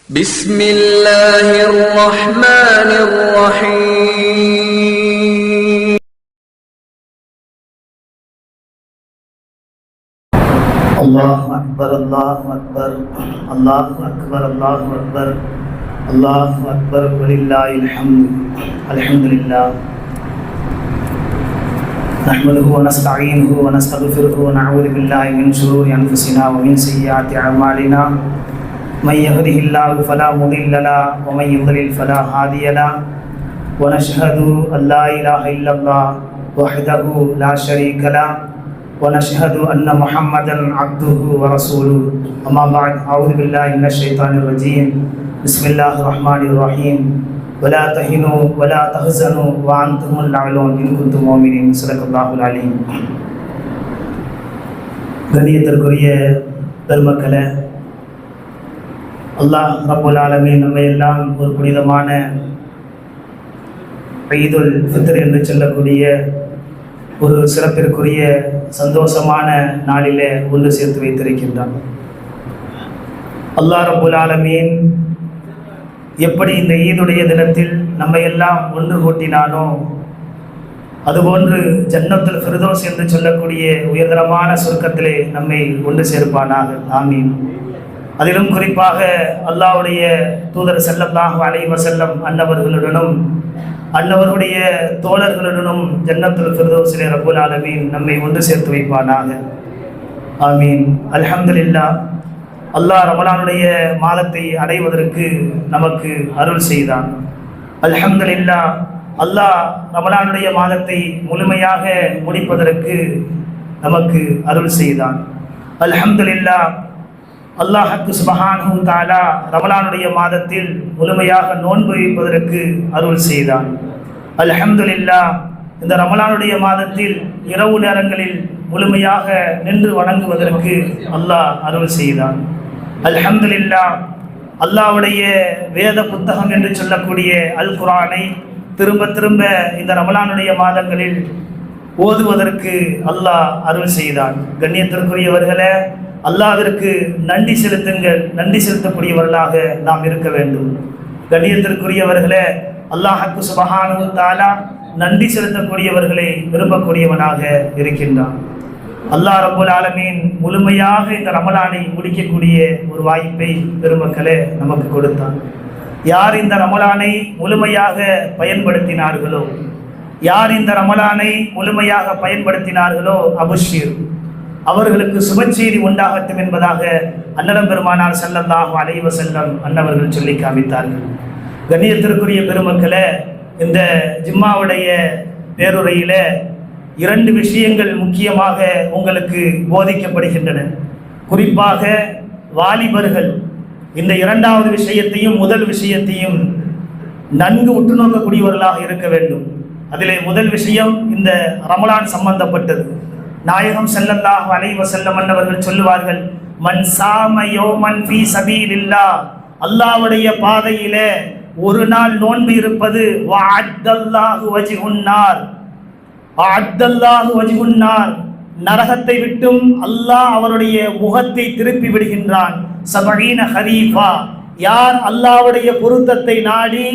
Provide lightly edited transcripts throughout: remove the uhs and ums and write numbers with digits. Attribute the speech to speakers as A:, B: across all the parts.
A: بسم الله الرحمن الرحيم
B: الله أكبر الله أكبر الله أكبر الله أكبر الله أكبر ولله الحمد الحمد لله نحمده ونستعينه ونستغفره ونعوذ بالله من شرور أنفسنا ومن سيئات أعمالنا من يهده الله فلا مضل له ومن يضلل فلا هادي له ونشهد أن لا إله إلا الله وحده لا شريك له ونشهد أن محمدا عبده ورسوله أما بعد أعوذ بالله من الشيطان الرجيم بسم الله الرحمن الرحيم ولا تهنوا ولا تحزنوا وأنتم الأعلون إن كنتم مؤمنين صدق الله العليم. கண்ணியத்திற்குரிய பெருமக்களே, அல்லாஹ் ரப்புல் ஆலமீன் நம்மை எல்லாம் ஒரு புனிதமான ஈதுல் ஃபித்ர் என்று சொல்லக்கூடிய ஒரு சிறப்பிற்குரிய சந்தோஷமான நாளிலே ஒன்று சேர்த்து வைத்திருக்கின்றான். அல்லாஹ் ரப்புல் ஆலமீன் எப்படி இந்த ஈதுடைய தினத்தில் நம்மை எல்லாம் ஒன்று கூட்டினானோ அதுபோன்று ஜன்னத்துல் ஃபிர்தௌஸ் என்று சொல்லக்கூடிய உயர்தரமான சொர்க்கத்திலே நம்மை ஒன்று சேர்ப்பானாக. ஆமீன். அதிலும் குறிப்பாக அல்லாஹ்வுடைய தூதர் ஸல்லல்லாஹு அலைஹி வஸல்லம் அன்னவர்களுடனும் அன்னவருடைய தோழர்களுடனும் ஜன்னத்துல் ஃபிர்தௌஸிலே ரப்புல் ஆலமீன் நம்மை ஒன்று சேர்த்து வைப்பானாக. ஆமீன். அல்ஹம்துலில்லாஹ். அல்லாஹ் ரமலானுடைய மாதத்தை அடைவதற்கு நமக்கு அருள் செய்தான். அல்ஹம்துலில்லாஹ். அல்லாஹ் ரமலானுடைய மாதத்தை முழுமையாக முடிப்பதற்கு நமக்கு அருள் செய்தான். அல்ஹம்துலில்லாஹ். அல்லாஹ்வுக்கு சுப்ஹானஹு வ தஆலா ரமலானுடைய மாதத்தில் முழுமையாக நோன்பு வைப்பதற்கு அருள் செய்தான். அல்ஹம்துலில்லாஹ். இந்த ரமலானுடைய மாதத்தில் இரவு நேரங்களில் முழுமையாக நின்று வணங்குவதற்கு அல்லாஹ் அருள் செய்தான். அல்ஹம்துலில்லாஹ். அல்லாஹ்வுடைய வேத புத்தகம் என்று சொல்லக்கூடிய அல் குர்ஆனை திரும்ப திரும்ப இந்த ரமலானுடைய மாதங்களில் ஓதுவதற்கு அல்லாஹ் அருள் செய்தான். கண்ணியத்திற்குரியவர்களே, அல்லாஹ்விற்கு நன்றி செலுத்துங்கள். நன்றி செலுத்தக்கூடியவர்களாக நாம் இருக்க வேண்டும். கண்ணியத்திற்குரியவர்களே, அல்லாஹ்வுக்கு சுப்ஹானஹு வ தஆலா நன்றி செலுத்தக்கூடியவர்களை விரும்பக்கூடியவனாக இருக்கின்றான். அல்லாஹ் ரப்புல் ஆலமீன் முழுமையாக இந்த ரமலானை முடிக்கக்கூடிய ஒரு வாய்ப்பை பெருமக்களே நமக்கு கொடுத்தான். யார் இந்த ரமலானை முழுமையாக பயன்படுத்தினார்களோ, யார் இந்த ரமலானை முழுமையாக பயன்படுத்தினார்களோ அபுஷீர், அவர்களுக்கு சுபச்செய்தி உண்டாகட்டும் என்பதாக அன்னலம் பெருமானார் ஸல்லல்லாஹு அலைஹி வஸல்லம் அன்னவர்கள் சொல்லி காமித்தார்கள். கண்ணியத்திற்குரிய பெருமக்களே, இந்த ஜும்மாவுடைய பேருரையில இரண்டு விஷயங்கள் முக்கியமாக உங்களுக்கு போதிக்கப்படுகின்றன. குறிப்பாக வாலிபர்கள் இந்த இரண்டாவது விஷயத்தையும் முதல் விஷயத்தையும் நன்கு உற்று நோக்கக்கூடியவர்களாக இருக்க வேண்டும். அதிலே முதல் விஷயம் இந்த ரமலான் சம்பந்தப்பட்டது. நாயகம் ஸல்லல்லாஹு அலைஹி வஸல்லம் அன்னவர்கள் சொல்லுவார்கள், மன் சாம யௌமன் ஃபீ சபீலில்லாஹ், அல்லாஹ்வுடைய பாதையிலே ஒரு நாள் நோன்பு இருப்பது வஅத்தல்லாஹு வஜ்ஹுன்னார், வஅத்தல்லாஹு வஜ்ஹுன்னார், நரகத்தை விட்டும் அல்லாஹ் அவருடைய முகத்தை திருப்பி விடுகின்றான். 70 ஹரீஃபா, யார் அல்லாஹ்வுடைய பொருத்தத்தை நாடி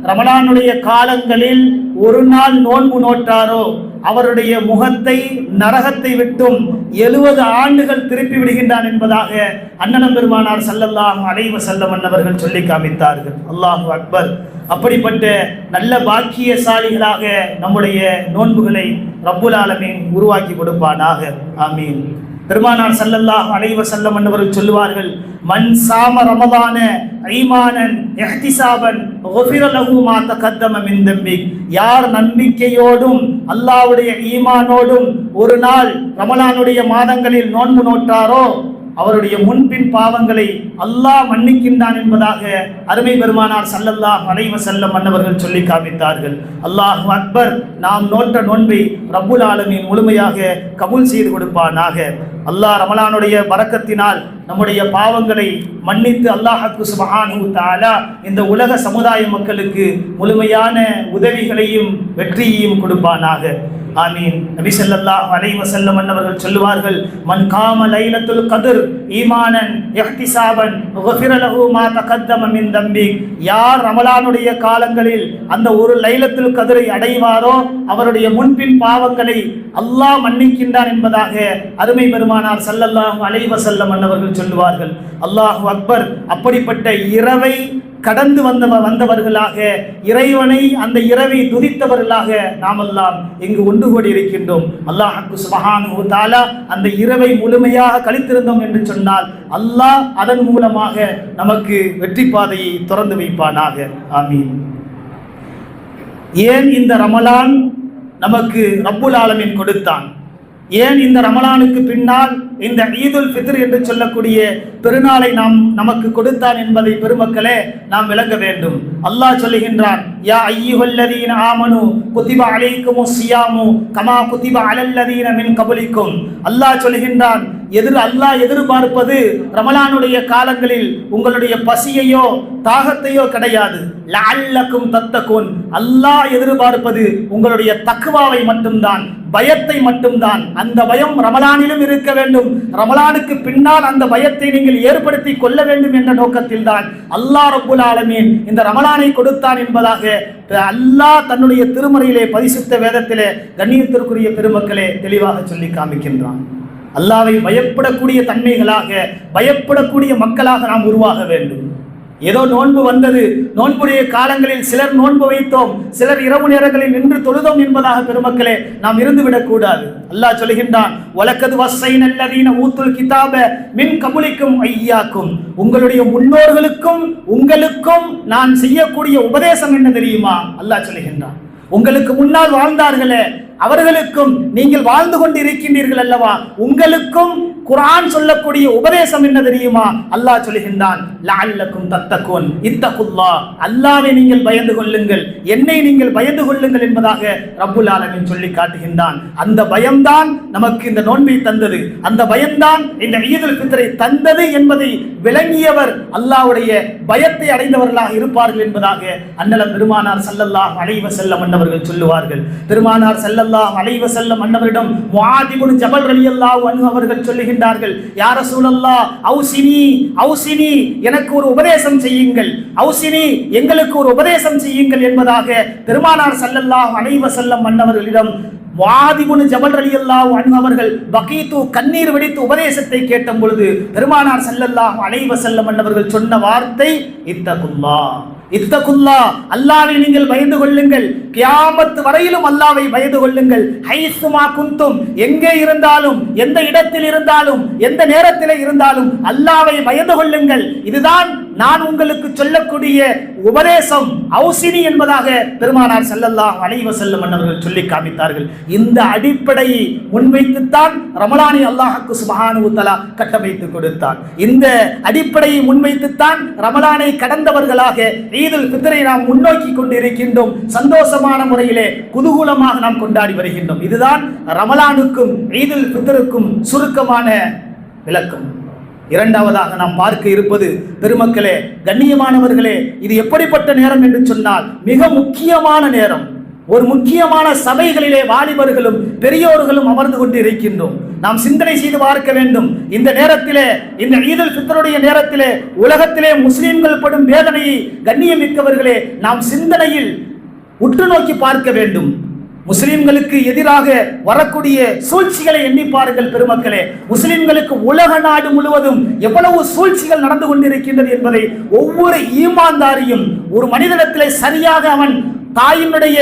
B: ரமலானுடைய காலங்களில் ஒரு நாள் நோன்பு நோட்டாரோ அவருடைய முகத்தை நரகத்தை விட்டும் 70 ஆண்டுகள் திருப்பி விடுகின்றான் என்பதாக அன்னலம் பெருமானார் ஸல்லல்லாஹு அலைஹி வஸல்லம் அன்னவர்கள் சொல்லி காமித்தார்கள். அல்லாஹு அக்பர். அப்படிப்பட்ட நல்ல பாக்கியசாலிகளாக நம்முடைய நோன்புகளை ரப்புல் ஆலமீன் உருவாக்கி கொடுப்பானாக. ஆமீன். பெருமானார் ஸல்லல்லாஹு அலைஹி வஸல்லம் அன்னவர்கள் சொல்லுவார்கள், மன் சாம ரமலான ஈமானன் இஹ்திசாபன் குஃபிர லஹு மா தகத்தம மின் தம்பி, யார் நம்பிக்கையோடும் அல்லாஹ்வுடைய ஈமானோடும் ஒரு நாள் ரமலானுடைய மாதங்களில் நோன்பு நோட்டாரோ அவருடைய முன்பின் பாவங்களை அல்லாஹ் மன்னிக்கின்றான் என்பதாக அருமை பெருமானார் ஸல்லல்லாஹு அலைஹி வஸல்லம் அன்னவர்கள் சொல்லி காமித்தார்கள். அல்லாஹு அக்பர். நாம் நோட்ட நோன்பை ரப்புல் ஆலமீன் முழுமையாக கபூல் செய்து கொடுப்பானாக. அல்லாஹ் ரமலானுடைய பரக்கத்தினால் நம்முடைய பாவங்களை மன்னித்து அல்லாஹ்வுக்கு சுப்ஹானஹு வ தஆலா இந்த உலக சமுதாய மக்களுக்கு முழுமையான உதவிகளையும் வெற்றியையும் கொடுப்பானாக. ஆமீன். நபி ஸல்லல்லாஹு அலைஹி வஸல்லம் அவர்கள் சொல்லுவார்கள், மன் காம லைலத்துல் கத்ர் ஈமானன் இஹ்திசாபன் குஃபிர லஹு மா தகத்தம மின் தம்பி. யார் ரமலானுடைய காலங்களில் அந்த ஒரு லைலத்துல் கத்ரை அடைவாரோ அவருடைய முன்பின் பாவங்களை அல்லாஹ் மன்னிக்கின்றான் என்பதாக அருமை பெருமானார் ஸல்லல்லாஹு அலைஹி வஸல்லம் அவர்கள் சொல்லுவார்கள். அல்லாஹு அக்பர். அப்படிப்பட்ட இரவை கடந்து வந்தவர்களாக, இறைவனை அந்த இரவை துதித்தவர்களாக நாமெல்லாம் இங்கு ஒன்று கூடி இருக்கின்றோம். அல்லாஹ் சுப்ஹானஹு வ தஆலா அந்த இரவை முழுமையாக கழித்திருந்தோம் என்று சொன்னால் அல்லாஹ் அதன் மூலமாக நமக்கு வெற்றி பாதையை திறந்து வைப்பானாக. ஆமீன். ஏன் இந்த ரமலான் நமக்கு ரப்புல் ஆலமீன் கொடுத்தான்? ஏன் இந்த ரமலானுக்கு பின்னால் இந்த ஈதுல் ஃபித்ர் என்று சொல்லக்கூடிய பெருநாளை நமக்கு கொடுத்தான் என்பதை பெருமக்களே நாம் விளங்க வேண்டும். அல்லாஹ் சொல்லுகின்றான், யா அய்யுஹல்லதீன ஆமனு குதிப அலைக்குமுஸ் ஸியாமு கமா குதிப அலல்லதீன மின் கபலிக்கும். அல்லாஹ் சொல்லுகின்றான், அல்லாஹ் எதிர்பார்ப்பது ரமலானுடைய காலங்களில் உங்களுடைய பசியையோ தாகத்தையோ கிடையாது. லஅல்லக்கும் தத்தகுன். அல்லாஹ் எதிர்பார்ப்பது உங்களுடைய தக்வாவை மட்டும்தான், பயத்தை மட்டும்தான். அந்த பயம் ரமலானிலும் இருக்க வேண்டும். ரமலானுக்கு பின்னால் அந்த பயத்தை நீங்கள் ஏற்படுத்தி கொள்ள வேண்டும் என்ற நோக்கத்தில் தான் அல்லாஹ் ரப்புல் ஆலமீன் இந்த ரமலானை கொடுத்தான் என்பதாக அல்லாஹ் தன்னுடைய திருமறையிலே பரிசுத்த வேதத்திலே கண்ணியத்திற்குரிய பெருமக்களே தெளிவாக சொல்லி காமிக்கின்றான். அல்லாஹ்வை பயப்படக்கூடிய தன்மைகளாக, பயப்படக்கூடிய மக்களாக நாம் உருவாக வேண்டும். ஏதோ நோன்பு வந்தது, நோன்புடைய காலங்களில் சிலர் நோன்பு வைத்தோம், சிலர் இரவு நேரங்களில் நின்று தொழுதோம் என்பதாக பெருமக்களே நாம் இருந்துவிடக் கூடாது. அல்லாஹ் சொல்கின்றான், வலக்கது வஸ்ஸைனல்லதீன ஊத்துல் கிதாப மின் கபுலிக்கும் ஐயாக்கும். உங்களுடைய முன்னோர்களுக்கும் உங்களுக்கும் நான் செய்யக்கூடிய உபதேசம் என்ன தெரியுமா? அல்லாஹ் சொல்கின்றான், உங்களுக்கு முன்னால் வாழ்ந்தார்களே அவர்களுக்கும் நீங்கள் வாழ்ந்து கொண்டு இருக்கின்றீர்கள் அல்லவா, உங்களுக்கும் குர்ஆன் சொல்லக்கூடிய உபதேசம் என்ன தெரியுமா? அல்லாஹ் சொல்கின்றான், லஅல்லக்கும் தத்தகுன் இத்தகுல்லாஹ். அல்லாஹ்வை நீங்கள் பயந்து கொள்ளுங்கள், என்னை நீங்கள் பயந்து கொள்ளுங்கள் என்பதாக ரப்புல் ஆலமீன் சொல்லி காட்டுகின்றான். அந்த பயம்தான் நமக்கு இந்த நோன்பை தந்தது, அந்த பயம்தான் இந்த ஈதுல் ஃபித்ரை தந்தது என்பதை விளங்கியவர் அல்லாஹ்வுடைய பயத்தை அடைந்தவர்களாக இருப்பார்கள் என்பதாக அன்னலம் பெருமானார் ஸல்லல்லாஹு அலைஹி வஸல்லம் அன்னவர்கள் சொல்லுவார்கள். பெருமானார் ஸல்லல்லாஹு அலைஹி வஸல்லம் அன்னவரிடம் முஆத் இப்னு ஜபல் ரலியல்லாஹு அன்ஹு அவர்கள் சொல்லுகின்றார்கள், யா ரசூலல்லாஹ் அவுசினி எனக்கு ஒரு உபதேசம் செய்யுங்கள், அவுசினி எங்களுக்கு ஒரு உபதேசம் செய்யுங்கள் என்பதாக பெருமானார் ஸல்லல்லாஹு அலைஹி வஸல்லம் அன்னவர்களிடம் முஆத் இப்னு ஜபல் ரலியல்லாஹு அன்ஹு அவர்கள் பகீத்து கண்ணீர் வடித்து உபதேசத்தை கேட்ட பொழுது பெருமானார் ஸல்லல்லாஹு அலைஹி வஸல்லம் அன்னவர்கள் சொன்ன வார்த்தை இத்தகுல்லாஹ், அல்லாஹ்வை நீங்கள் பயந்து கொள்ளுங்கள், கியாமத் வரையிலும் அல்லாஹ்வை பயந்து கொள்ளுங்கள். ஹைசுமா குந்தும், எங்கே இருந்தாலும், எந்த இடத்தில் இருந்தாலும், எந்த நேரத்தில் இருந்தாலும் அல்லாஹ்வை பயந்து கொள்ளுங்கள். இதுதான் நான் உங்களுக்கு சொல்லக்கூடிய உபதேசம், அவுசினி என்பதாக பெருமானார் ஸல்லல்லாஹு அலைஹி வஸல்லம் அவர்கள் சொல்லி காமித்தார்கள். இந்த அடிப்படையை முன்வைத்துத்தான் ரமலானை அல்லாஹ் சுப்ஹானஹு வ தஆலா கட்டமைத்து கொடுத்தான். இந்த அடிப்படையை முன்வைத்துத்தான் ரமலானை கடந்தவர்களாக ஈதுல் ஃபித்ரை நாம் முன்னோக்கி கொண்டு இருக்கின்றோம். சந்தோஷமான முறையிலே குதூகூலமாக நாம் கொண்டாடி வருகின்றோம். இதுதான் ரமலானுக்கும் ஈதுல் ஃபித்ருக்கும் சுருக்கமான விளக்கம். இரண்டாவதாக நாம் பார்க்க இருப்பது பெருமக்களே, கண்ணியமானவர்களே, இது எப்படிப்பட்ட நேரம் என்று சொன்னால் மிக முக்கியமான நேரம். ஒரு முக்கியமான சபைகளிலே வாலிபர்களும் பெரியோர்களும் அமர்ந்து கொண்டு இருக்கின்றோம். நாம் சிந்தனை செய்து பார்க்க வேண்டும். இந்த நேரத்திலே, இந்த ஈதுல் ஃபித்ருடைய நேரத்திலே உலகத்திலே முஸ்லிம்கள் படும் வேதனையை கண்ணியமிக்கவர்களே நாம் சிந்தனையில் உற்று நோக்கி பார்க்க வேண்டும். முஸ்லிம்களுக்கு எதிராக வரக்கூடிய சூழ்ச்சிகளை எண்ணி பாருங்கள் பெருமக்களே. முஸ்லிம்களுக்கு உலக நாடு முழுவதும் எவ்வளவு சூழ்ச்சிகள் நடந்து கொண்டிருக்கின்றது என்பதை ஒவ்வொரு ஈமான்தாரியும், ஒரு மனிதனிடத்திலே சரியாக அவன் தாயினுடைய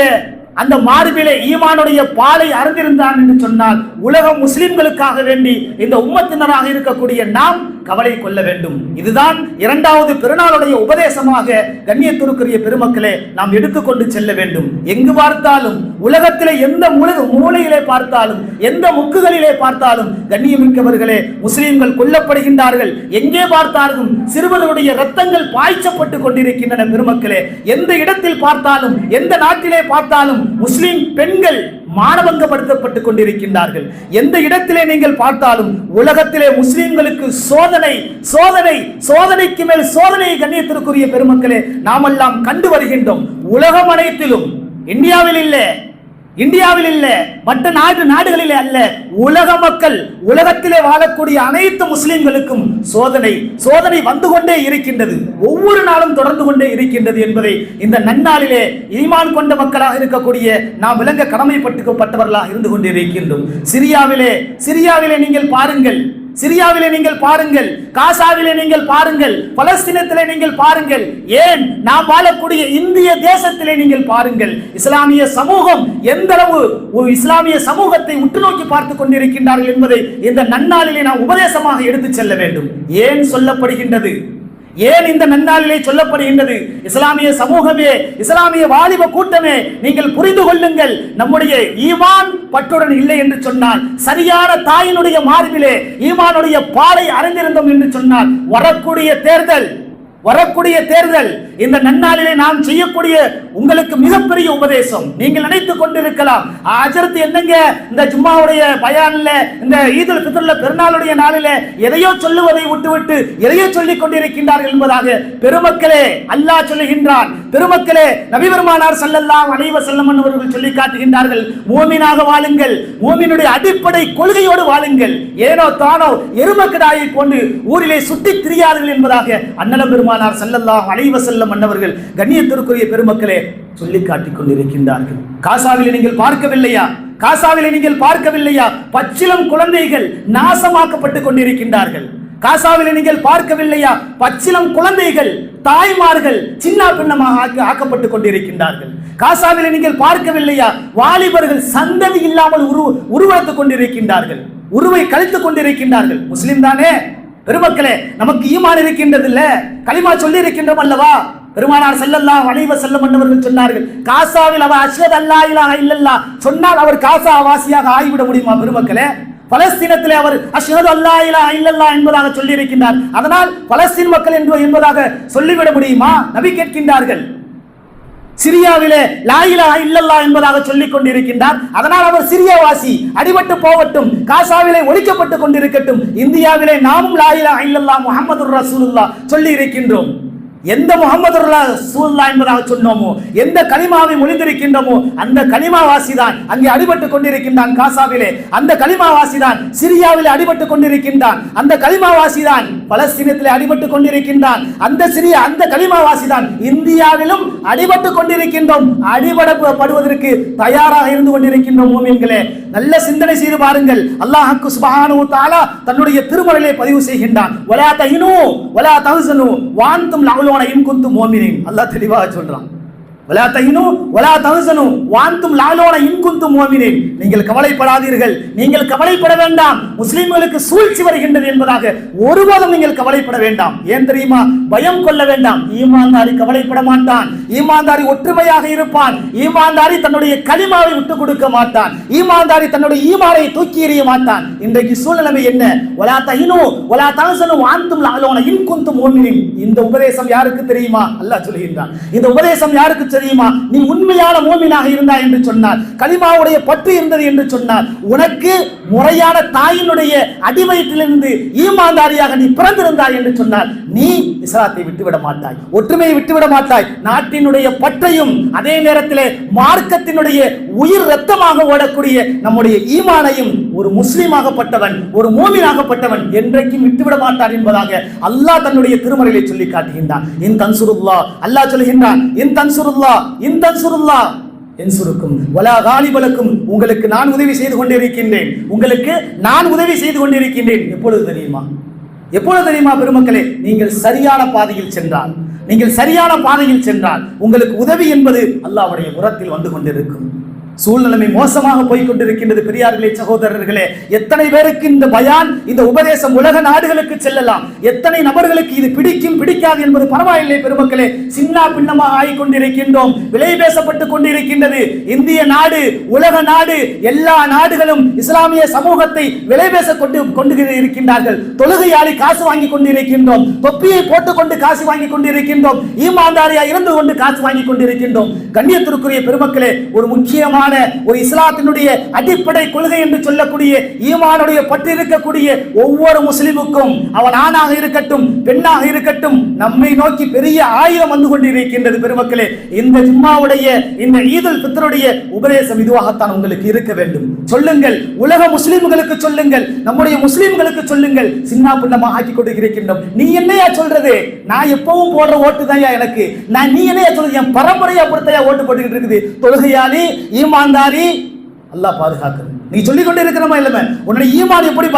B: அந்த மார்பிலே ஈமானுடைய பாலை அறிந்திருந்தான் என்று சொன்னால் உலக முஸ்லிம்களுக்காக வேண்டி இந்த உம்மத்தினராக இருக்கக்கூடிய நாம் கவலை கொள்ள வேண்டும். இதுதான் இரண்டாவது பெருநாளுடைய உபதேசமாக கண்ணியத்திற்குரிய பெருமக்களே நாம் எடுத்துக்கொண்டு செல்ல வேண்டும். எங்கு பார்த்தாலும், உலகத்திலே எந்த மூலையிலே பார்த்தாலும், எந்த முக்குகளிலே பார்த்தாலும் கண்ணியமிக்கவர்களே முஸ்லிம்கள் கொல்லப்படுகின்றார்கள். எங்கே பார்த்தாலும் சிறுவர்களுடைய இரத்தங்கள் பாய்ச்சப்பட்டு கொண்டிருக்கின்றன. பெருமக்களே, எந்த இடத்தில் பார்த்தாலும், எந்த நாட்டிலே பார்த்தாலும் முஸ்லிம் பெண்கள் மானபங்கப்படுத்தப்பட்டுக் கொண்டிருக்கின்றார்கள். எந்த இடத்திலே நீங்கள் பார்த்தாலும் உலகத்திலே முஸ்லிம்களுக்கு சோதனை சோதனை சோதனைக்கு மேல் சோதனை கண்ணியத்திற்குரிய பெருமக்களே நாமெல்லாம் கண்டு வருகின்றோம். உலகம் அனைத்திலும், இந்தியாவில் இல்லை, இந்தியாவில் இல்ல, மற்ற நாடுகளிலே அல்ல, உலக மக்கள், உலகத்திலே வாழக்கூடிய அனைத்து முஸ்லிம்களுக்கும் சோதனை வந்து கொண்டே இருக்கின்றது, ஒவ்வொரு நாளும் தொடர்ந்து கொண்டே இருக்கின்றது என்பதை இந்த நன்னாளிலே ஈமான் கொண்ட மக்களாக இருக்கக்கூடிய நாம் விளங்க கடமைப்பட்டவர்களாக இருந்து கொண்டே இருக்கின்றோம். சிரியாவிலே நீங்கள் பாருங்கள், காசாவிலே நீங்கள் பாருங்கள், பலஸ்தீனத்திலே நீங்கள் பாருங்கள், ஏன் நாம் வாழக்கூடிய இந்திய தேசத்திலே நீங்கள் பாருங்கள், இஸ்லாமிய சமூகம் எந்த அளவு இஸ்லாமிய சமூகத்தை உற்று நோக்கி பார்த்துக் கொண்டிருக்கின்றார்கள் என்பதை இந்த நன்னாளிலே நாம் உபதேசமாக எடுத்துச் செல்ல வேண்டும். ஏன் சொல்லப்படுகின்றது, ஏன் இந்த நன்னாளிலே சொல்லப்படுகின்றது? இஸ்லாமிய சமூகமே, இஸ்லாமிய வாலிப கூட்டமே, நீங்கள் புரிந்து கொள்ளுங்கள், நம்முடைய ஈமான் பற்றுடன் இல்லை என்று சொன்னால், சரியான தாயினுடைய மார்பிலே ஈமானுடைய பாலை அறிந்திருந்தோம் என்று சொன்னால், வரக்கூடிய தேர்தல் இந்த நன்னாளிலே நாம் செய்யக்கூடிய உங்களுக்கு மிகப்பெரிய உபதேசம். நீங்கள் நினைத்துக் கொண்டிருக்கலாம், அஜரத் என்னங்க இந்த ஜும்மாவுடைய பயான்ல, இந்த ஈதுல் ஃபித்ர்ல பெருநாளுடைய நாளிலே எதையோ சொல்லுவதை விட்டுவிட்டு எதையோ சொல்லிக் கொண்டிருக்கின்றார்கள் என்பதாக. பெருமக்களே, அல்லாஹ் சொல்லுகின்றான், பெருமக்களே, நபி பெருமானார் ஸல்லல்லாஹு அலைஹி வஸல்லம் அவர்கள் சொல்லி காட்டுகின்றார்கள், மூமினாக வாழுங்கள், மூமினுடைய அடிப்படை கொள்கையோடு வாழுங்கள், ஏனோ தானோ எருமக்கடாயை போன்று ஊரிலே சுற்றி திரியார்கள் என்பதாக அண்ணலம் பெருமானார் ஸல்லல்லாஹு அலைஹி வஸல்லம் மன்னவர்கள் கண்ணியத்திற்குரிய பெருமக்களே சொல்லி காட்டிக் கொண்டிருக்கின்றார்கள். காசாவிலே நீங்கள் பார்க்கவில்லையா? பச்சிளம் குழந்தைகள் நாசமாக்கப்பட்டுக் கொண்டிருக்கின்றார்கள். காசாவிலே நீங்கள் பார்க்கவில்லையா? பச்சிளம் குழந்தைகள், தாய்மார்கள் சின்ன பின்னமாக ஆக்கப்பட்டுக் கொண்டிருக்கின்றார்கள். காசாவிலே நீங்கள் பார்க்கவில்லையா? வாலிபர்கள் சந்ததி இல்லாமல் உருவாக்கிக் கொண்டிருக்கின்றார்கள், உருவை கழித்துக் கொண்டிருக்கின்றார்கள். முஸ்லிம் தானே பெருமக்களே, நமக்கு ஈமான் இருக்கின்றது இல்ல, கலிமா சொல்லி இருக்கின்றோம் அல்லவா? பெருமானார் ஸல்லல்லாஹு அலைஹி வஸல்லம் அவர்கள் சொன்னார்கள், காசாவில் அவர் அஷ்ஹது அல்லா இலாஹா இல்லல்லாஹ் சொன்னால் அவர் காசா வாசியாக ஆகிவிட முடியுமா? பெருமக்களே, பலஸ்தீனத்திலே அவர் அஷ்ஹது அல்லா இலாஹா இல்லல்லாஹ் என்பதாக சொல்லி இருக்கின்றார், அதனால் பலஸ்தீன் மக்கள் என்பதாக சொல்லிவிட முடியுமா? நபி கேட்கின்றார்கள். சிரியாவிலே லா இலாஹா இல்லல்லாஹ் என்பதாக சொல்லிக் கொண்டிருக்கின்றார், அதனால் அவர் சிரியாவாசி, அடிபட்டு போகட்டும், காசாவிலே ஒழிக்கப்பட்டுக் கொண்டிருக்கட்டும், இந்தியாவிலே நாமும் லா இலாஹா இல்லல்லாஹ் முஹம்மதுர் ரசூலுல்லாஹ் சொல்லி இருக்கின்றோம். எந்த முஹம்மது ரசூலுல்லாஹ் என்பதாக சொன்னோமோ, எந்த கலிமாவை மொழிந்திருக்கின்றோமோ அந்த கலிமாவாசி தான் அங்கே அடிபட்டுக் கொண்டிருக்கின்றான். காசாவிலே அந்த கலிமாவாசி தான் சிரியாவிலே அடிபட்டுக் கொண்டிருக்கின்றான். அந்த கலிமாவாசி தான் பலஸ்தீனத்திலே அடிபட்டுக் கொண்டிருக்கின்றான். அந்த கலிமாவாசி தான் இந்தியாவிலும் அடிபட்டுக் கொண்டிருக்கின்றோம். அடிபடப்படுவதற்கு தயாராக இருந்து கொண்டிருக்கின்றோம். மூமின்களே, நல்ல சிந்தனை செய்து பாருங்கள். அல்லாஹ் சுப்ஹானஹு வ தஆலா தன்னுடைய திருமறையிலே பதிவு செய்கின்றான், வலா தஹினு வலா தஹ்சனு வஅன்தும் அல்லாஹ் தெளிவாக சொல்றான், நீங்கள் கவலைப்படாதீர்கள், நீங்கள் கவலைப்பட வேண்டாம், முஸ்லிம்களுக்கு சூழ்ச்சி வருகின்றது என்பதாக ஒருபோதும் நீங்கள் கவலைப்பட வேண்டாம். ஏன் தெரியுமா? பயம் கொள்ள வேண்டாம். ஈமான்தாரி கவலைப்பட மாட்டான், ஈமான்தாரி ஒற்றுமையாக இருப்பான், ஈமான்தாரி தன்னுடைய கலிமாவை விட்டுக் கொடுக்க மாட்டான், ஈமான்தாரி தன்னுடைய ஈமானை தூக்கி எறிய மாட்டான். இன்றைக்கு சூழ்நிலை என்ன? வலா தஹினு வலா தஹ்சனு வஅன்தும் லஅலூன இன் குன்தும் முஃமினீன். இந்த உபதேசம் யாருக்கு தெரியுமா? அல்லாஹ் சொல்கின்றான், இந்த உபதேசம் யாருக்கு தெரியுமா? நீ உண்மையான மூமினாக இருந்தாய் என்று சொன்னார், கலிமாவுடைய பற்று இருந்தது என்று சொன்னார், உனக்கு முறையான தாயினுடைய அடிவயிற்றிலிருந்து ஈமான்தாரியாக நீ பிறந்திருந்தாய் என்று சொன்னார், நீ இஸ்லாத்தை விட்டுவிட மாட்டாய், ஒற்றுமையை விட்டுவிட மாட்டாய், நாட்டினுடைய பற்றையும் அதே நேரத்திலே மார்க்கத்தினுடைய உயிர் ரத்தமாக ஓடக்கூடிய நம்முடைய ஈமானையும் ஒரு முஸ்லிமாகப்பட்டவன், ஒரு மூமினாகப்பட்டவன் என்றைக்கும் விட்டுவிட மாட்டார் என்பதாக அல்லாஹ் தன்னுடைய திருமறையிலே சொல்லி காட்டுகின்றான். இன் தன்சுருல்லாஹ், அல்லாஹ் சொல்கின்றான், இன் தன்சுருல்லாஹ் இன் தன்சுருல்லாஹ் என்சுருக்கும் வலா காலிபலக்கும், உங்களுக்கு நான் உதவி செய்து கொண்டிருக்கின்றேன், உங்களுக்கு நான் உதவி செய்து கொண்டிருக்கின்றேன். எப்பொழுது தெரியுமா? எப்பொழுது தெரியுமா பெருமக்களே? நீங்கள் சரியான பாதையில் சென்றால், நீங்கள் சரியான பாதையில் சென்றால் உங்களுக்கு உதவி என்பது அல்லாஹ்வுடைய புறத்தில் வந்து கொண்டிருக்கும். சூழ்நிலைமை மோசமாக போய்கொண்டிருக்கின்றது. பெரியார்களே, சகோதரர்களே, எத்தனை பேருக்கு இந்த பயான், இந்த உபதேசம் உலக நாடுகளுக்கு செல்லலாம், எத்தனை நபர்களுக்கு இது பிடிக்கும் பிடிக்காது என்பது பரவாயில்லை. பெருமக்களே, சின்ன பின்னமாக ஆகிக்கொண்டிருக்கின்றோம், விலை பேசப்பட்டுக் கொண்டிருக்கின்றது. இந்திய நாடு, உலக நாடு, எல்லா நாடுகளும் இஸ்லாமிய சமூகத்தை விலை பேச கொண்டு இருக்கின்றார்கள். தொழுகையாளி காசு வாங்கி கொண்டிருக்கின்றோம், தொப்பியை போட்டுக்கொண்டு காசு வாங்கி கொண்டிருக்கின்றோம், ஈமான்தாரியா இருந்து கொண்டு காசு வாங்கி கொண்டிருக்கின்றோம். கண்ணியத்திற்குரிய பெருமக்களே, ஒரு முக்கியமான முக்கியமான ஒரு இஸ்லாத்தினுடைய அடிப்படை கொள்கை என்று சொல்லக்கூடிய ஈமானுடைய பற்று இருக்கக்கூடிய ஒவ்வொரு முஸ்லிமுக்கும், அவன் ஆணாக இருக்கட்டும் பெண்ணாக இருக்கட்டும், நம்மை நோக்கி பெரிய ஆயுதம் வந்து கொண்டிருக்கின்றது. பெருமக்களே, இந்த ஜும்மாவுடைய இந்த ஈதுல் ஃபித்ருடைய உபதேசம் இதுவாகத்தான் உங்களுக்கு இருக்க வேண்டும். சொல்லுங்கள், உலக முஸ்லிம்களுக்கு சொல்லுங்கள், நம்முடைய முஸ்லிம்களுக்கு சொல்லுங்கள். சின்ன பின்னமாக ஆக்கி கொண்டிருக்கின்றோம். நீ என்னையா சொல்றது? நான் எப்பவும் போடுற ஓட்டு தான் எனக்கு. நீ என்னையா சொல்றது? என் பரம்பரையா பொறுத்தையா ஓட்டு போட்டுக்கிட்டு இருக்குது. தொழுகையாளி, ஈமான்தாரி, அல்லாஹ் பாதுகாக்கிறது. நீ சொல்லிக் கொண்டு இருக்கிறமா இல்லமே, உன்னுடைய ஈமான் எப்படி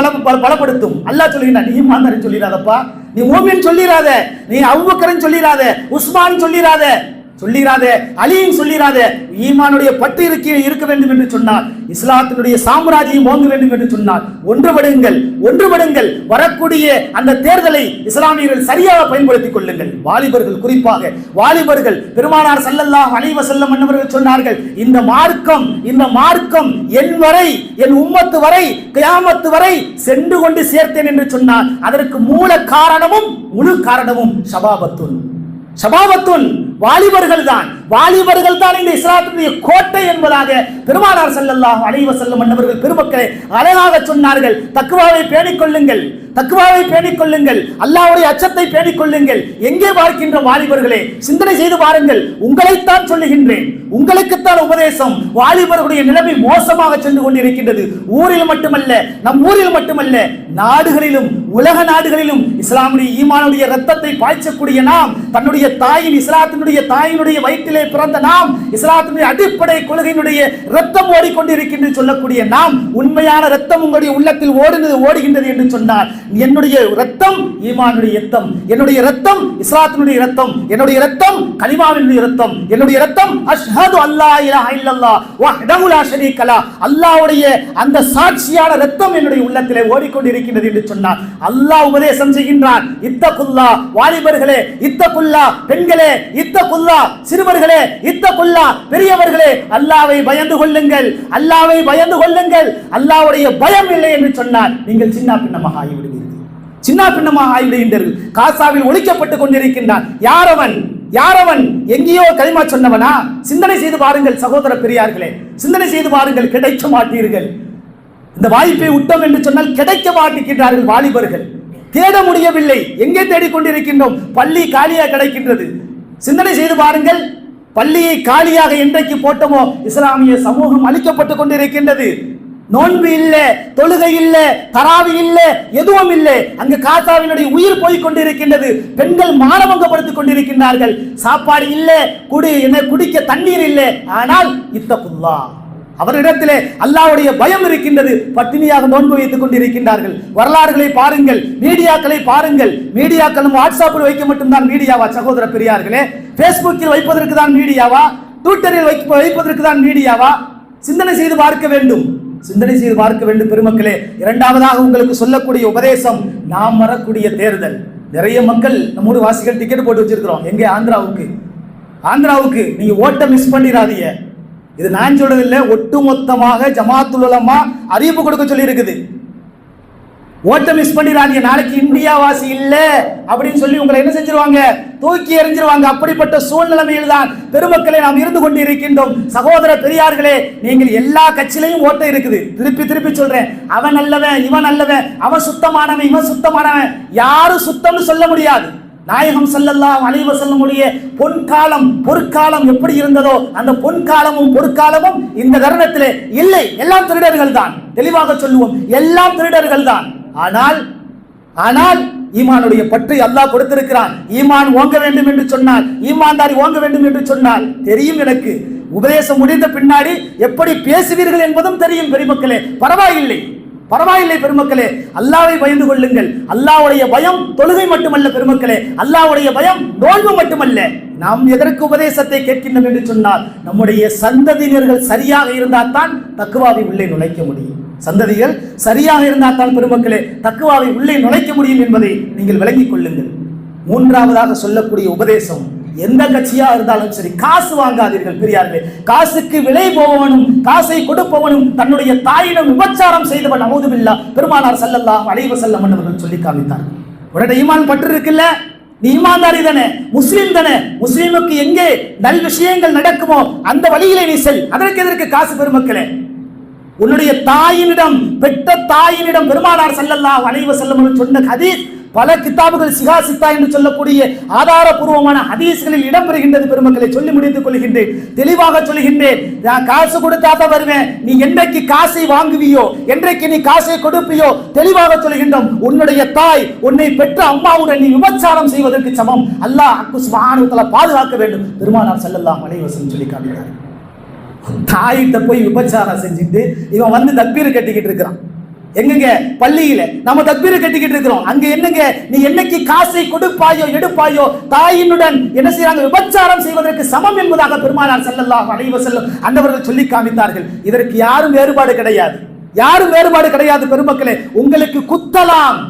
B: பலப்படுத்தும்? அல்லாஹ் சொல்லுகிறான், நீ ஈமான்தாரி சொல்லிடாதப்பா, நீ மூமின் சொல்லிராத, நீ அபூபக்கர் சொல்லிராத, உஸ்மான் சொல்லிராத, அலியும் சொல்லிராத. ஈமானுடைய பற்று இருக்க வேண்டும் என்று சொன்னார். இஸ்லாத்தினுடைய சாம்ராஜ்யம் ஓங்க வேண்டும் என்று சொன்னார். ஒன்றுபடுங்கள். வரக்கூடிய அந்த தேர்தலை இஸ்லாமியர்கள் சரியாக பயன்படுத்திக் கொள்ளுங்கள். வாலிபர்கள், குறிப்பாக வாலிபர்கள், பெருமானார் ஸல்லல்லாஹு அலைஹி வஸல்லம் அவர்கள் சொன்னார்கள், இந்த மார்க்கம் என் வரை, என் உம்மத்து வரை, கியாமத்து வரை சென்று கொண்டு சேர்த்தேன் என்று சொன்னார். அதற்கு மூல காரணமும் முழு காரணமும் ஷபாபத்துன், வாலிபர்கள் தான் இந்த இஸ்லாத்தினுடைய கோட்டை என்பதாக பெருமானார் ஸல்லல்லாஹு அலைஹி வஸல்லம் அவர்கள் பெருமக்களை அழகாக சொன்னார்கள். தக்வாவை பேணிக் கொள்ளுங்கள், அல்லாஹ்வுடைய அச்சத்தை பேணிக் கொள்ளுங்கள். எங்கே பார்க்கின்ற வாலிபர்களே, சிந்தனை செய்து பாருங்கள். உங்களைத்தான் சொல்லுகின்றேன், உங்களுக்குத்தான் உபதேசம். வாலிபர்களுடைய நிலைமை மோசமாக சென்று கொண்டிருக்கின்றது. ஊரில் மட்டுமல்ல, நம் ஊரில் மட்டுமல்ல, நாடுகளிலும், உலக நாடுகளிலும் இஸ்லாமுடைய ஈமானுடைய ரத்தத்தை பாய்ச்சக்கூடிய நாம், தன்னுடைய தாயின், இஸ்லாத்தினுடைய தாயினுடைய வயிற்றிலே பிறந்த நாம், இஸ்லாத்தினுடைய அடிப்படை கொள்கையினுடைய ரத்தம் ஓடிக்கொண்டிருக்கின்றது சொல்லக்கூடிய நாம், உண்மையான ரத்தம் உங்களுடைய உள்ளத்தில் ஓடுகின்றது என்று சொன்னார். என்னுடைய ரத்தம் ஈமானுடைய ரத்தம், என்னுடைய ரத்தம் இஸ்லாத்தினுடைய ரத்தம், என்னுடைய ரத்தம் கலிமாவினுடைய ரத்தம், என்னுடைய ரத்தம் அஷ்ஹது அல்லா இலாஹ இல்லல்லாஹ் வஹ்தஹு லா ஷரீக லஹ், அல்லாஹ்வுடைய அந்த சாட்சியான ரத்தம் என்னுடைய உள்ளத்திலே ஓடிக்கொண்டிருக்கின்றது என்று சொன்னார். அல்லாஹ் உபதேசம் செய்கின்றான், இத்தகுல்லா, வாலிபர்களே இத்தகுல்லா, பெண்களே இத்தகுல்லா, சிறுவர்களே இத்தகுல்லா, பெரியவர்களே அல்லாஹ்வை பயந்து கொள்ளுங்கள், அல்லாஹ்வுடைய பயம் இல்லை என்று சொன்னார். நீங்கள் சின்ன பின்னமாக ஆகிவிடுகின்றீர்கள். காசாவில் ஒழிக்கப்பட்டுக் கொண்டிருக்கின்றான். யாரவன் எங்கேயோ கலிமா சொன்னவனா? சிந்தனை செய்து பாருங்கள் சகோதர பெரியார்களே, சிந்தனை செய்து பாருங்கள். கிடைக்க மாட்டீர்கள். இந்த வாய்ப்பை விட்டோம் என்று சொன்னால் கிடைக்க மாட்டேங்கிறார்கள் வாலிபர்கள். தேட முடியவில்லை. எங்கே தேடிக்கொண்டிருக்கின்றோம்? பள்ளி காலியாக கிடைக்கின்றது. சிந்தனை செய்து பாருங்கள். பள்ளியை காலியாக என்றைக்கு போட்டோமோ இஸ்லாமிய சமூகம் அளிக்கப்பட்டுக் கொண்டிருக்கின்றது. நோன்பு இல்ல, தொழுகை இல்ல, தராவி இல்ல, எதுவும் இல்லை. அங்கு காசாவினுடைய உயிர் போய் கொண்டிருக்கின்றது. பெண்கள் மானபங்கப்படுத்திக் கொண்டிருக்கின்றார்கள். சாப்பாடு இல்ல, குடிக்க தண்ணீர் இல்லை. ஆனால் இத்தகுல்லாஹ், அவரிடத்திலே அல்லாஹ்வுடைய பயம் இருக்கின்றது. பட்டினியாக நோன்பு வைத்துக் கொண்டிருக்கின்றார்கள். வரலாறுகளை பாருங்கள், மீடியாக்களை பாருங்கள். மீடியாக்களும் வாட்ஸ்அப்பில் வைக்க மட்டும்தான் மீடியாவா சகோதர பெரியார்களே? பேஸ்புக்கில் வைப்பதற்கு தான் மீடியாவா? ட்விட்டரில் வைப்பதற்கு தான் மீடியாவா? சிந்தனை செய்து பார்க்க வேண்டும், பெருமக்களே. இரண்டாவதாக உங்களுக்கு சொல்லக்கூடிய உபதேசம், நாம் வரக்கூடிய தேர்தல். நிறைய மக்கள் நம்மோடு வாசிகள் டிக்கெட் போட்டு வச்சிருக்கிறோம். எங்கே? ஆந்திராவுக்கு. நீங்க ஓட்ட மிஸ் பண்ணிடாதீங்க. இது நான் சொல்றதில்லை, ஒட்டுமொத்தமாக ஜமாத்துல் உலமா அறிவிப்பு கொடுக்க சொல்லி இருக்குது. ஓட்ட மிஸ் பண்ணிடாதீங்க. நாளைக்கு இந்தியா வாசி இல்ல அப்படின்னு சொல்லி உங்களை என்ன செஞ்சிருவாங்க? தூக்கி எறிஞ்சிருவாங்க. அப்படிப்பட்ட சூழ்நிலையில் தான் பெருமக்களை நாம் இருந்து கொண்டிருக்கின்றோம். சகோதர பெரியார்களே, நீங்கள் எல்லா கட்சியிலையும் ஓட்ட இருக்குது. திருப்பி சொல்றேன், அவன் நல்லவன், இவன் நல்லவன், அவன் சுத்தமானவன், இவன் சுத்தமானவன். யாரும் சுத்தம்னு சொல்ல முடியாது. நாயகம் ஸல்லல்லாஹு அலைஹி வஸல்லமுடைய பொற்காலம் பொற்காலம் எப்படி இருந்ததோ அந்த பொற்காலமும் பொற்காலமும் இந்த தருணத்திலே இல்லை. எல்லாம் திருடர்கள் தான். தெளிவாக சொல்லுவோம், எல்லாம் திருடர்கள் தான். ஆனால் ஈமானுடைய பற்றை அல்லாஹ் கொடுத்திருக்கிறான். ஈமான் ஓங்க வேண்டும் என்று சொன்னால், ஈமான்தாரி ஓங்க வேண்டும் என்று சொன்னால் தெரியும் எனக்கு. உபதேசம் முடிந்த பின்னாடி எப்படி பேசுவீர்கள் என்பதும் தெரியும் பெருமக்களே. பரவாயில்லை பெருமக்களே, அல்லாஹ்வை பயந்து கொள்ளுங்கள். அல்லாஹ்வுடைய பயம் தொழுகை மட்டுமல்ல பெருமக்களே, அல்லாஹ்வுடைய பயம் நோன்பு மட்டுமல்ல. நாம் எதற்கு உபதேசத்தை கேட்கின்றோம் என்று சொன்னால், நம்முடைய சந்ததியினர்கள் சரியாக இருந்தால் தான் தக்வாவை உள்ளே நுழைக்க முடியும். சந்ததிகள் சரியாக இருந்தால் தான் பெருமக்களே தக்வாவை உள்ளே நுழைக்க முடியும் என்பதை நீங்கள் விளங்கிக் கொள்ளுங்கள். மூன்றாவதாக சொல்லக்கூடிய உபதேசம், எந்த கட்சியா இருந்தாலும் சரி, காசு வாங்காதீர்கள் பெரியார்களே. காசுக்கு விலை போவனும், காசை கொடுப்பவனும் தன்னுடைய தாயிடம் விபச்சாரம் செய்தவன் அவுதுபில்லாஹ் பெருமானார் ஸல்லல்லாஹு அலைஹி வஸல்லம் அவர்கள் சொல்லி காமித்தார். உடனே ஈமான் பற்று இருக்குல்ல, நீ ஈமான்தாரி தானே, முஸ்லீம் தானே, முஸ்லீமுக்கு எங்கே நல் விஷயங்கள் நடக்குமோ அந்த வழியிலே நீ செல். அதற்கு எதற்கு காசு? பெருமக்களே, உன்னுடைய தாயினிடம், பெற்ற தாயினிடம் பெருமானார் ஸல்லல்லாஹு அலைஹி வஸல்லம் சொன்ன ஹதீஸ் பல கிதாபுகள் சிகா சித்தா என்று சொல்லக்கூடிய ஆதாரபூர்வமான ஹதீஸ்களில் இடம்பெறுகின்றது. பெருமக்களை சொல்லி முடித்துக் கொள்கின்றேன், தெளிவாக சொல்கின்றேன். நான் காசு கொடுத்தா தான் வருவேன். நீ என்றைக்கு காசை வாங்குவியோ, என்றைக்கு நீ காசை கொடுப்பியோ, தெளிவாக சொல்கின்றோம், உன்னுடைய தாய், உன்னை பெற்ற அம்மாவுடன் நீ விபச்சாரம் செய்வதற்கு சமம். அல்லாஹ் சுப்ஹானஹு வ தஆலா பாதுகாக்க வேண்டும். பெருமானார் ஸல்லல்லாஹு அலைஹி வஸல்லம் சொல்லி காட்டுகிறார். தாயிட்ட போய் விபச்சாரம் செஞ்சுட்டு இவன் வந்து தக்பீர் கட்டிக்கிட்டு இருக்கிறான். எங்கங்க? பள்ளியில நம்ம தக்பீர் கட்டிக்கிட்டு இருக்கிறோம். அங்க என்னங்க? நீ என்னைக்கு காசை கொடுப்பாயோ எடுப்பாயோ தாயினுடன் என்ன செய்யறாங்க? விபச்சாரம் செய்வதற்கு சமம் என்பதாக பெருமானார் ஸல்லல்லாஹு அலைஹி வஸல்லம் அந்தவர்கள் சொல்லி காமித்தார்கள். இதற்கு யாரும் வேறுபாடு கிடையாது, யாரும் வேறுபாடு கிடையாது. பெருமக்களே, உங்களுக்கு குத்தலாம்,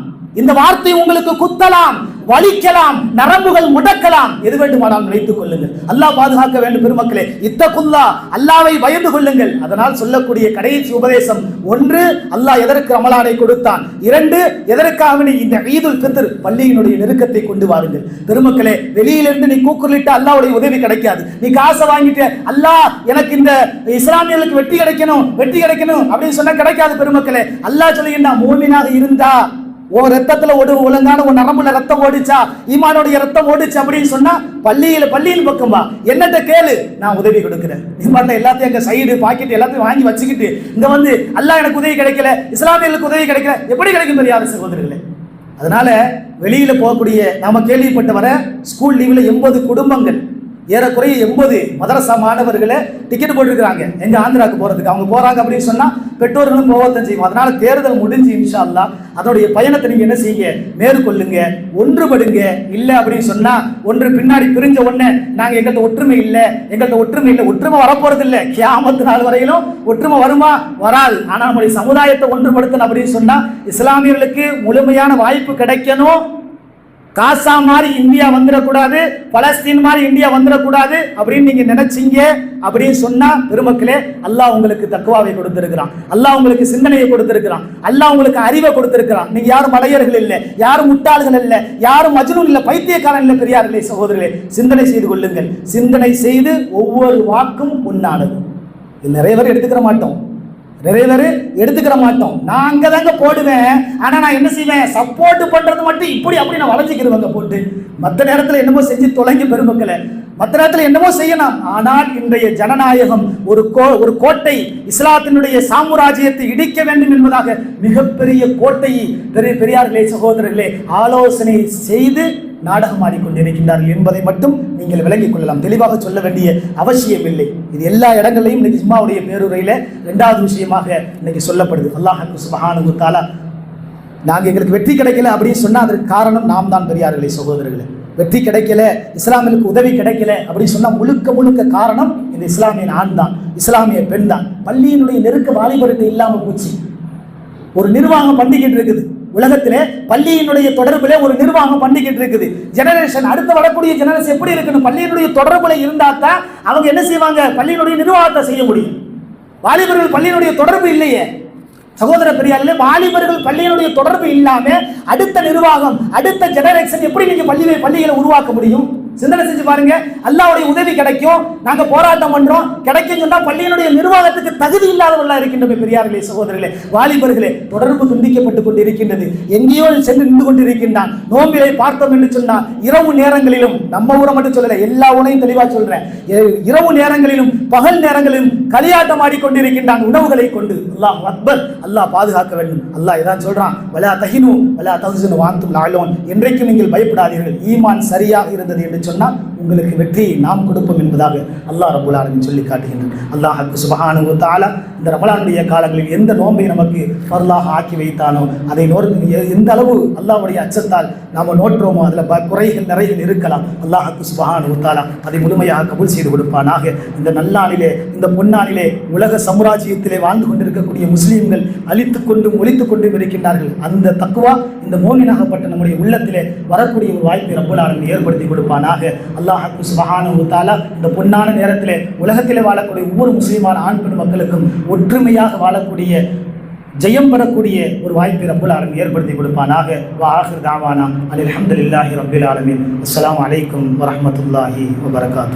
B: இந்த வார்த்தை உங்களுக்கு குத்தலாம், வலிக்கலாம், நரம்புகள் முடக்கலாம், எது வேண்டுமானால் நினைத்துக் கொள்ளுங்கள். அல்லாஹ் பாதுகாக்க வேண்டும். பெருமக்களே, இத்தகுல்லா, அல்லாஹ்வை பயந்து கொள்ளுங்கள். அதனால் சொல்லக்கூடிய கடைசி உபதேசம், ஒன்று, அல்லாஹ் எதற்கு ரமலானை கொடுத்தான், இரண்டு, எதற்காக நீ இந்த ஈதுல் ஃபித்ர் பள்ளியினுடைய நெருக்கத்தை கொண்டு வாருங்கள். பெருமக்களே, வெளியிலிருந்து நீ கூக்குரலிட்டு அல்லாஹ்வுடைய உதவி கிடைக்காது. நீ காசை வாங்கிட்டு அல்லாஹ் எனக்கு இந்த இஸ்லாமியர்களுக்கு வெற்றி கிடைக்கணும், வெற்றி கிடைக்கணும் அப்படின்னு சொன்னா கிடைக்காது. பெருமக்களே, அல்லாஹ் சொல்லுகின்றான், மூமினாக இருந்தா ஓ ரத்தத்துல ஒழுங்கான ஒரு நரம்புல ரத்தம் ஓடிச்சா, ஈமானுடைய ரத்தம் ஓடிச்சு அப்படின்னு சொன்னா பள்ளியின் பக்கம் வா, என்னட்ட கேளு, நான் உதவி கொடுக்கிறேன். நீ மட்டும் எல்லாத்தையும் எங்க சைடு பாக்கெட் எல்லாத்தையும் வாங்கி வச்சுக்கிட்டு இங்க வந்து அல்லாஹ் எனக்கு உதவி கிடைக்கல, இஸ்லாமியர்களுக்கு உதவி கிடைக்கல, எப்படி கிடைக்கும் தெரியாத சகோதரர்களே. அதனால வெளியில போகக்கூடிய நாம கேள்விப்பட்ட வர ஸ்கூல் லீவ்ல 80 குடும்பங்கள், ஏறக்குறைய 80 மதரசா மாணவர்களை டிக்கெட் போட்டுருக்காங்க எங்க ஆந்திராவுக்கு போறதுக்கு. அவங்க போறாங்க அப்படின்னு சொன்னா பெற்றோர்களும் போகத்தான் செய்வோம். அதனால தேர்தல் முடிஞ்சு இன்ஷா அல்லாஹ் அதோடைய பயணத்தை நீங்க என்ன செய்யுங்க, மேற்கொள்ளுங்க, ஒன்றுபடுங்க. இல்ல அப்படின்னு சொன்னா ஒன்று பின்னாடி பிரிஞ்ச உடனே நாங்க எங்கள்கிட்ட ஒற்றுமை இல்லை, ஒற்றுமை வரப்போறது இல்லை. கியாமத் நாள் வரையிலும் ஒற்றுமை வருமா? வராது. ஆனா நம்முடைய சமுதாயத்தை ஒன்றுபடுத்தணும் அப்படின்னு சொன்னா இஸ்லாமியர்களுக்கு முழுமையான வாய்ப்பு கிடைக்கணும். காசா மாதிரி இந்தியா வந்துடக்கூடாது, பலஸ்தீன் மாதிரி இந்தியா வந்துடக்கூடாது அப்படின்னு நீங்க நினைச்சீங்க அப்படின்னு சொன்னா பெருமக்களே, அல்லாஹ் உங்களுக்கு தக்வாவை கொடுத்திருக்கிறான், அல்லாஹ் உங்களுக்கு சிந்தனையை கொடுத்திருக்கிறான், அல்லாஹ் உங்களுக்கு அறிவை கொடுத்திருக்கிறான். நீங்க யாரும் மடையர்கள் இல்லை, யாரும் முட்டாள்கள் இல்லை, யாரும் மஜ்னூன் இல்லை, பைத்தியக்காரன் இல்லை. பெரியார்களே, சகோதரர்களே, சிந்தனை செய்து கொள்ளுங்கள். சிந்தனை செய்து ஒவ்வொரு வாக்கும் பொன்னானது. நிறைய பேர் எடுத்துக்கிற மாட்டோம், நான் அங்கதாங்க போடுவேன். ஆனா நான் என்ன செய்வேன், சப்போர்ட் பண்றது மட்டும் இப்படி அப்படி நான் வளைஞ்சிக்கிறவங்க போட்டு மற்ற நேரத்தில் என்னமோ செஞ்சு தொலைங்க. பெருமக்களை, மற்ற நேரத்தில் என்னமோ செய்யலாம். ஆனால் இன்றைய ஜனநாயகம் ஒரு கோட்டை, இஸ்லாத்தினுடைய சாம்ராஜ்யத்தை இடிக்க வேண்டும் என்பதாக மிகப்பெரிய கோட்டையை பெரியார்களே, சகோதரர்களே ஆலோசனை செய்து நாடகம் ஆடிக்கொண்டிருக்கின்றார்கள் என்பதை மட்டும் நீங்கள் விளங்கிக் கொள்ளலாம். தெளிவாக சொல்ல வேண்டிய அவசியம் இல்லை. இது எல்லா இடங்களையும் இன்னைக்கு ஜும்மாவுடைய பேருரையில 2வது விஷயமாக இன்னைக்கு சொல்லப்படுது. அல்லாஹ் சுப்ஹானஹு வ தஆலா நாங்கள் எங்களுக்கு வெற்றி கிடைக்கல அப்படின்னு சொன்னா அதற்கு காரணம் நாம் தான். பெரியார்களே, சகோதரர்களே, வெற்றி கிடைக்கல, இஸ்லாமியர்களுக்கு உதவி கிடைக்கல அப்படின்னு சொன்னா முழுக்க காரணம் இந்த இஸ்லாமிய ஆண் தான், இஸ்லாமிய பெண் தான். பள்ளியினுடைய நெருக்க வாலிபர்கிட்ட இல்லாம போச்சு. ஒரு நிர்வாகம் பண்ணிக்கிட்டு இருக்குது உலகத்திலே, பள்ளியினுடைய தொடர்பிலே ஒரு நிர்வாகம் பண்ணிக்கிட்டு இருக்குது. ஜெனரேஷன், அடுத்து வரக்கூடிய ஜெனரேஷன் எப்படி இருக்கணும், பள்ளியினுடைய தொடர்புல இருந்தா தான் அவங்க என்ன செய்வாங்க, பள்ளியினுடைய நிர்வாகத்தை செய்ய முடியும். வாலிபர்கள் பள்ளியினுடைய தொடர்பு இல்லையே சகோதர பெரியார்களே, வாலிபர்கள் பள்ளியினுடைய தொடர்பு இல்லாம அடுத்த நிர்வாகம், அடுத்த ஜெனரேஷன் எப்படி நீங்க பள்ளிகளை உருவாக்க முடியும்? சிந்தனை செஞ்சு பாருங்க. அல்லாஹ்வுடைய உதவி கிடைக்கும், நாங்க போராட்டம் பண்றோம், கிடைக்கும் சொன்னா பள்ளியினுடைய நிர்வாகத்துக்கு தகுதி இல்லாதவர்களா இருக்கின்றன. பெரியார்களே, சகோதரர்களே, வாலிபர்களே, தொடர்பு துண்டிக்கப்பட்டுக் கொண்டு இருக்கின்றது. எங்கேயோ சென்று நின்று கொண்டிருக்கின்றான். நோம்பிலை பார்த்தோம் என்று சொன்னா இரவு நேரங்களிலும், நம்ம ஊரை மட்டும் சொல்லல, எல்லா ஊரையும் தெளிவா சொல்றேன், இரவு நேரங்களிலும் பகல் நேரங்களிலும் களியாட்டம் ஆடிக்கொண்டிருக்கின்றான் உணவுகளை கொண்டு. அல்லாஹ் அக்பர். அல்லாஹ் பாதுகாக்க வேண்டும். அல்லாஹ் இதான் சொல்றான், வலா தஹினு வலா தஹ்சனு வஅன்தும் லஅலூன், என்றைக்கும் நீங்கள் பயப்படாதீர்கள், ஈமான் சரியாக இருந்தது என்று சொன்னால் உங்களுக்கு வெற்றியை நாம் கொடுப்போம் என்பதாக அல்லாஹ் ரப்பல் ஆலமீன் சொல்லி காட்டுகின்றான். அல்லாஹ் சுப்ஹானஹு வ தஆலா இந்த ரமலானுடைய காலங்களில் எந்த நோன்பை நமக்கு ஃபர்லாக ஆக்கி வைத்தானோ அதை எந்த அளவு அல்லாஹ்வுடைய அச்சத்தால் நாம் நோற்றோமோ அதில் குறைகள் நிறைகள் இருக்கலாம். அல்லாஹ் சுப்ஹானஹு வ தஆலா அதை முழுமையாக கபூல் செய்து கொடுப்பானாக. இந்த நல்லாளிலே, இந்த பொன்னாளிலே உலக சாம்ராஜ்யத்திலே வாழ்ந்து கொண்டிருக்கக்கூடிய முஸ்லீம்கள் அழித்துக் கொண்டும் ஒழித்துக் கொண்டும் இருக்கின்றார்கள். அந்த தக்வா இந்த மோமினாகப்பட்ட நம்முடைய உள்ளத்திலே வரக்கூடிய ஒரு வாய்ப்பை ரப்பல் ஆலமீன் ஏற்படுத்தி கொடுப்பானாக. அல்லாஹ் சுப்ஹானஹு வ தஆலா இந்த பொன்னான நேரத்திலே உலகத்திலே வாழக்கூடிய ஒவ்வொரு முஸ்லீமான ஆண் பெண் மக்களுக்கும் ஒற்றுமையாக வாழக்கூடிய ஜெயம் பெறக்கூடிய ஒரு வாய்ப்பை ரப்புல் ஆலமீன் ஏற்படுத்தி கொடுப்பானாக. வ ஆகிர் தாவானா அல்ஹம்துலில்லாஹி ரப்பில் ஆலமீன். அஸ்ஸலாமு அலைக்கும் வரஹ்மத்துல்லாஹி வபரகாத்துஹு.